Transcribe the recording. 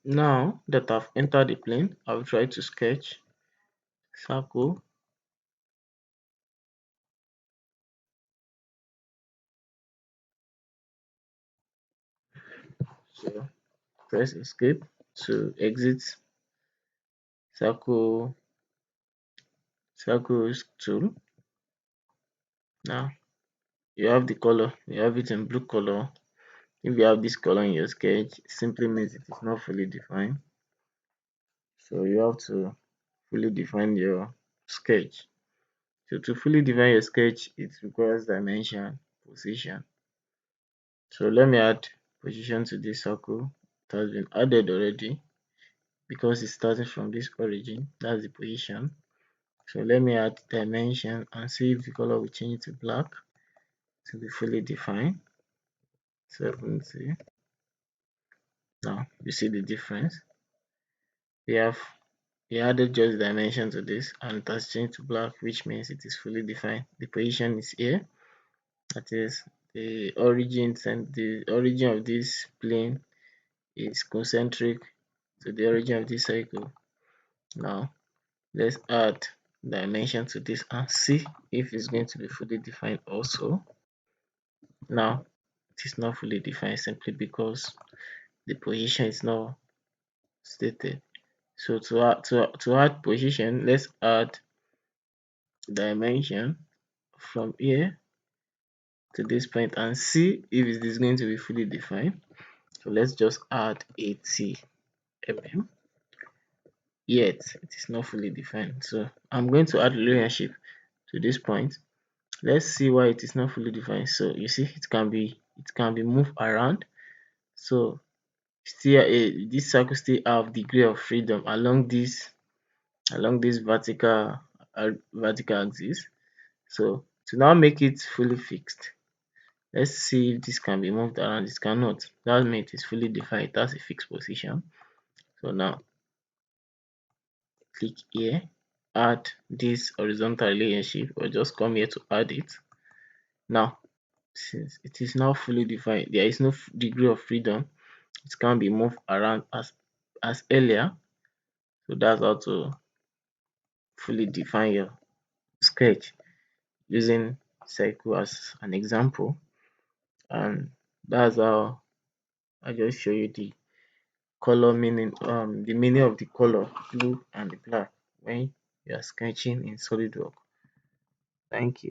Now that I've entered the plane, I'll try to sketch circle. So press escape to exit circles tool. Now you have the color, you have it in blue color. If you have this color in your sketch, it simply means it is not fully defined. So you have to fully define your sketch. So to fully define your sketch, it requires dimension, position. So let me add position to this circle. It has been added already because it's starting from this origin. That's the position. So let me add dimension and see if the color will change to black to be fully defined. 70. Now you see the difference. We have we added just dimension to this and it has changed to black, which means it is fully defined. The position is here. That is the origins, and the origin of this plane is concentric to the origin of this circle. Now let's add dimension to this and see if it's going to be fully defined also. Now it is not fully defined simply because the position is not stated. So to add position, let's add dimension from here to this point and see if it is going to be fully defined. So let's just add 80 mm. Yet it is not fully defined. So I'm going to add relationship to this point. Let's see why it is not fully defined. So you see it can be moved around. So still this circle still have degree of freedom along this vertical axis. So to now make it fully fixed, let's see if this can be moved around. It cannot. That means it is fully defined. That's a fixed position. So now click here, add this horizontal relationship, or just come here to add it. Now since it is now fully defined, there is no degree of freedom. It can be moved around as earlier. So that's how to fully define your sketch using circle as an example. And that's how I just show you the meaning of the color blue and the black when you are sketching in Solidworks. Thank you.